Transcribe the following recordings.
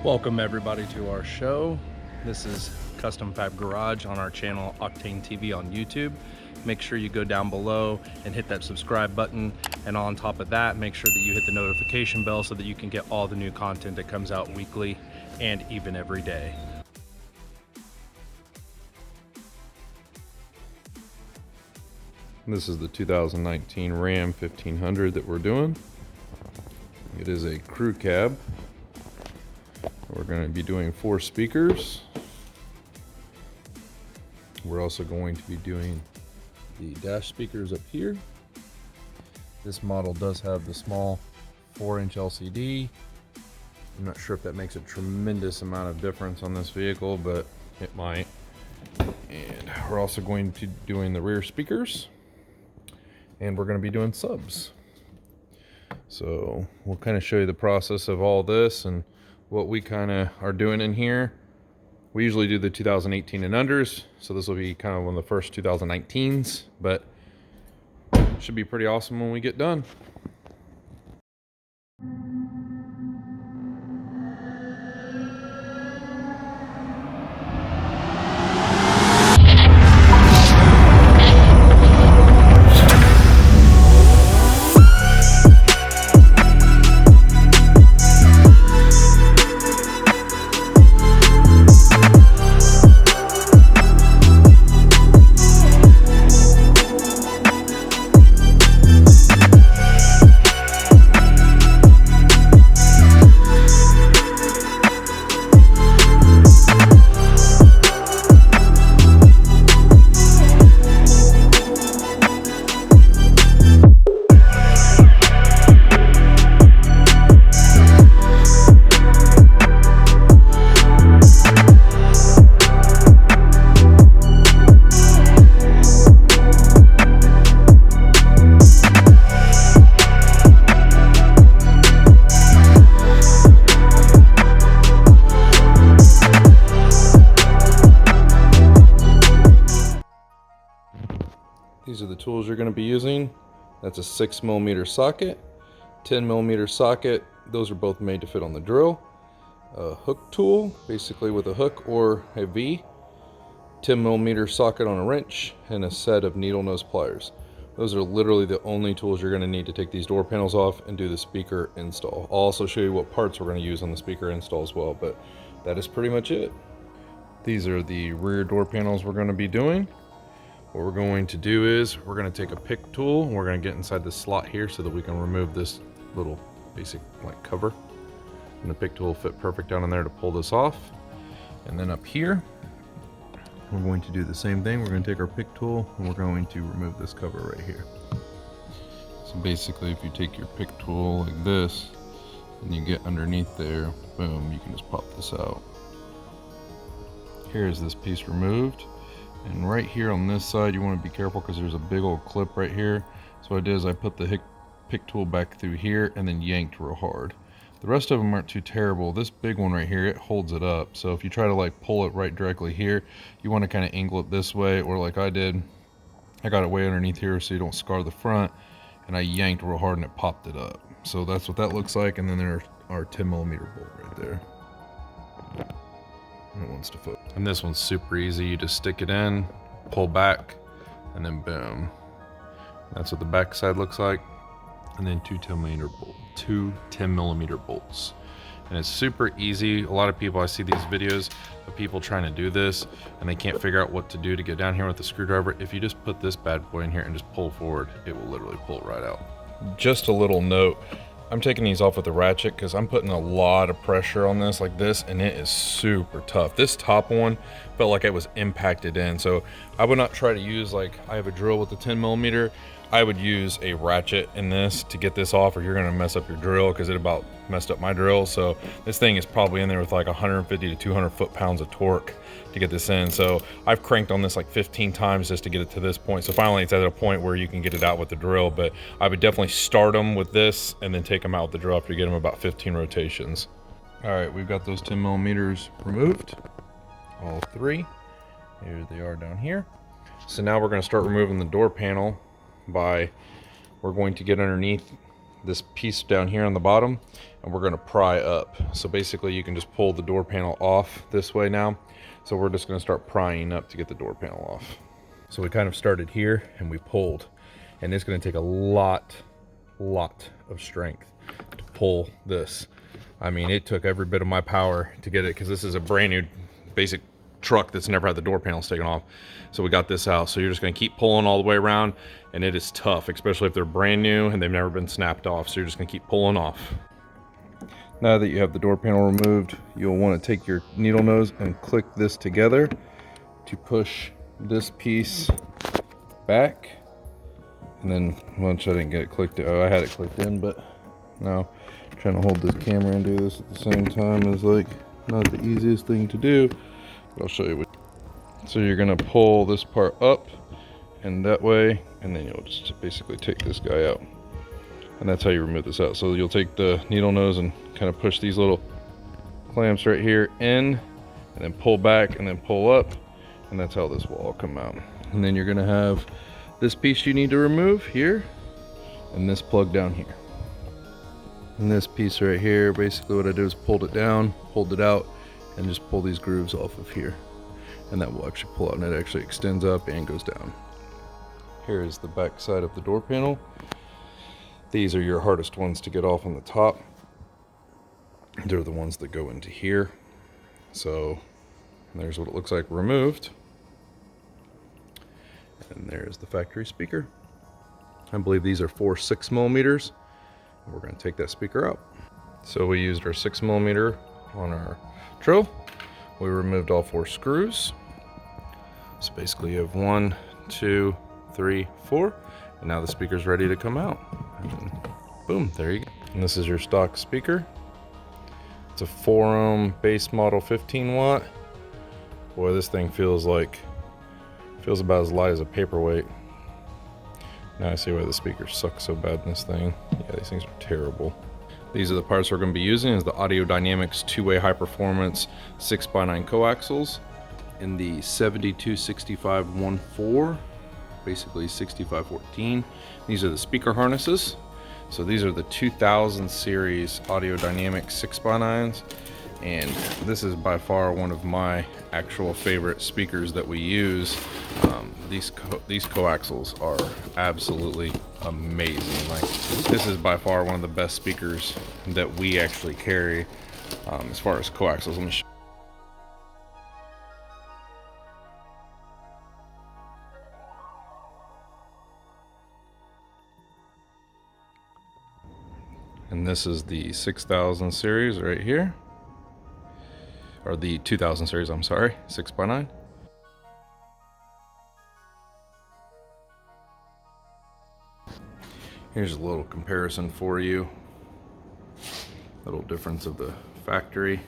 Welcome everybody to our show. This is Custom Fab Garage on our channel Octane TV on YouTube. Make sure you go down below and hit that subscribe button, and on top of that, make sure that you hit the notification bell so that you can get all the new content that comes out weekly and even every day. This is the 2019 Ram 1500 that we're doing. It is a crew cab. We're going to be doing 4 speakers. We're also going to be doing the dash speakers up here. This model does have the small 4-inch LCD. I'm not sure if that makes a tremendous amount of difference on this vehicle, but it might. And we're also going to be doing the rear speakers. And we're going to be doing subs. So we'll kind of show you the process of all this and what we kind of are doing in here. We usually do the 2018 and unders, so this will be kind of one of the first 2019s, but it should be pretty awesome when we get done. These are the tools you're going to be using. That's a 6mm socket, 10mm socket. Those are both made to fit on the drill. A hook tool, basically with a hook or a V. 10mm socket on a wrench, and a set of needle nose pliers. Those are literally the only tools you're going to need to take these door panels off and do the speaker install. I'll also show you what parts we're going to use on the speaker install as well, but that is pretty much it. These are the rear door panels we're going to be doing. What we're going to do is we're going to take a pick tool and we're going to get inside this slot here so that we can remove this little basic like cover. And the pick tool will fit perfect down in there to pull this off. And then up here, we're going to do the same thing. We're going to take our pick tool and we're going to remove this cover right here. So basically, if you take your pick tool like this and you get underneath there, boom, you can just pop this out. Here's this piece removed. And right here on this side, you want to be careful because there's a big old clip right here. So what I did is I put the pick tool back through here and then yanked real hard. The rest of them aren't too terrible. This big one right here, it holds it up. So if you try to like pull it right directly here, you want to kind of angle it this way, or like I did, I got it way underneath here so you don't scar the front, and I yanked real hard and it popped it up. So that's what that looks like. And then there's our 10mm bolt right there. And it wants to fit. And this one's super easy. You just stick it in, pull back, and then boom. That's what the back side looks like. And then two 10mm bolts. And it's super easy. A lot of people, I see these videos of people trying to do this and they can't figure out what to do to get down here with the screwdriver. If you just put this bad boy in here and just pull forward, it will literally pull it right out. Just a little note. I'm taking these off with the ratchet because I'm putting a lot of pressure on this like this, and it is super tough. This top one felt like it was impacted in, so I would not try to use, like, I have a drill with the 10mm. I would use a ratchet in this to get this off, or you're gonna mess up your drill because it about messed up my drill. So this thing is probably in there with like 150 to 200 foot-pounds of torque to get this in. So I've cranked on this like 15 times just to get it to this point. So finally it's at a point where you can get it out with the drill, but I would definitely start them with this and then take them out with the drill after you get them about 15 rotations. All right, we've got those 10mm removed, all 3. Here they are down here. So now we're going to start removing the door panel by, we're going to get underneath this piece down here on the bottom, and we're going to pry up. So basically you can just pull the door panel off this way now. So we're just going to start prying up to get the door panel off. So we kind of started here and we pulled, and it's going to take a lot of strength to pull this. I mean, it took every bit of my power to get it, because this is a brand new basic truck that's never had the door panels taken off. So we got this out. So you're just going to keep pulling all the way around, and it is tough, especially if they're brand new and they've never been snapped off. So you're just going to keep pulling off. Now that you have the door panel removed, you'll want to take your needle nose and click this together to push this piece back. And then, once I didn't get it clicked, oh, I had it clicked in, but now trying to hold this camera and do this at the same time is like not the easiest thing to do. But I'll show you what. So you're gonna pull this part up and that way, and then you'll just basically take this guy out. And that's how you remove this out. So you'll take the needle nose and kind of push these little clamps right here in, and then pull back and then pull up, and that's how this will all come out. And then you're gonna have this piece you need to remove here, and this plug down here. And this piece right here, basically what I did is pulled it down, pulled it out, and just pull these grooves off of here. And that will actually pull out, and it actually extends up and goes down. Here is the back side of the door panel. These are your hardest ones to get off on the top. They're the ones that go into here. So there's what it looks like removed. And there's the factory speaker. I believe these are 4 6mm. We're going to take that speaker out. So we used our 6mm on our drill. We removed all 4 screws. So basically you have 1, 2, 3, 4, and now the speaker's ready to come out. And boom, there you go. And this is your stock speaker. It's a 4-ohm base model 15 watt. Boy, this thing feels about as light as a paperweight. Now I see why the speakers suck so bad in this thing. Yeah, these things are terrible. These are the parts we're going to be using. Is the Audio Dynamics 2-way high performance 6x9 coaxials in the 726514, basically 6514. These are the speaker harnesses. So these are the 2000 series Audio Dynamics 6x9s, and this is by far one of my actual favorite speakers that we use. These coaxials are absolutely amazing. Like, this is by far one of the best speakers that we actually carry as far as coaxials. Let me show. And this is the 6000 series right here, or the 2000 series, I'm sorry, 6x9. Here's a little comparison for you. Little difference of the factory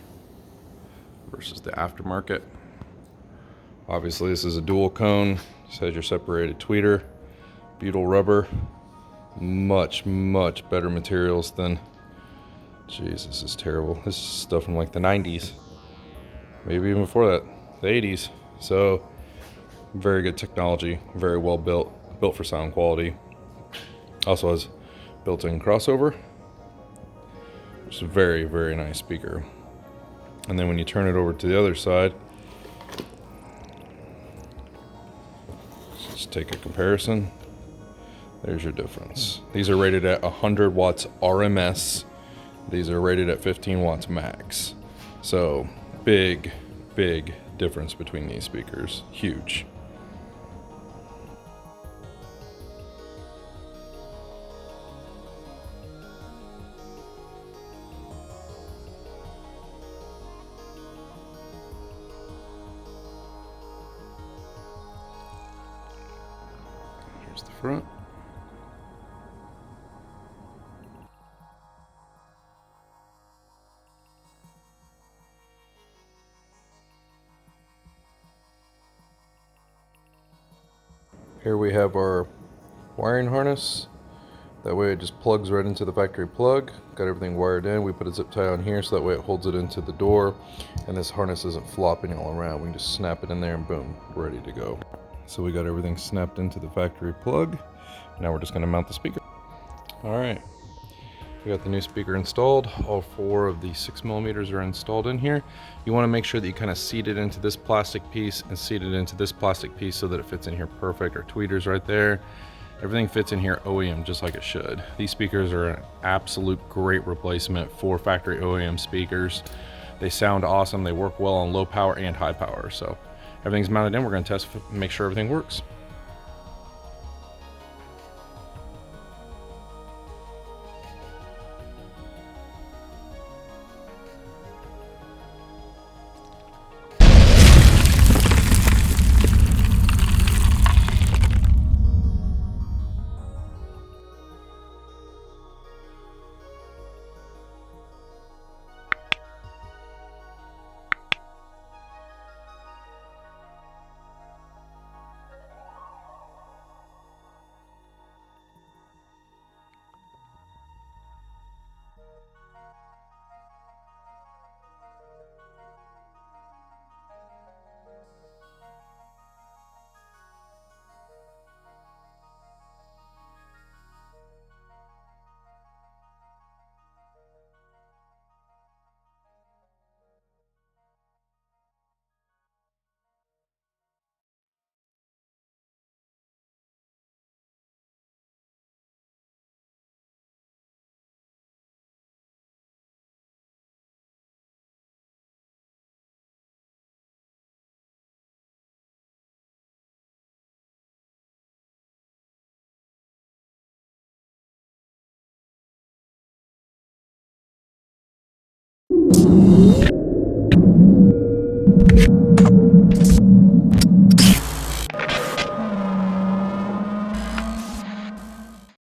versus the aftermarket. Obviously this is a dual cone. This has your separated tweeter, butyl rubber. Much better materials than, jeez, this is terrible. This is stuff from like the 90s, maybe even before that, the 80s. So very good technology, very well built for sound quality. Also has built-in crossover, which is a very nice speaker. And then when you turn it over to the other side, let's take a comparison. There's your difference. These are rated at 100 watts RMS. These are rated at 15 watts max. So big difference between these speakers. Huge. Here's the front. Here we have our wiring harness. That way it just plugs right into the factory plug. Got everything wired in. We put a zip tie on here so that way it holds it into the door, and this harness isn't flopping all around. We can just snap it in there and boom, ready to go. So we got everything snapped into the factory plug. Now we're just going to mount the speaker. All right, We got the new speaker installed. All 4 of the 6mm are installed in here. You want to make sure that you kind of seat it into this plastic piece and seat it into this plastic piece so that it fits in here perfect. Our tweeters right there. Everything fits in here OEM just like it should. These speakers are an absolute great replacement for factory OEM speakers. They sound awesome. They work well on low power and high power. So everything's mounted in. We're going to test and make sure everything works.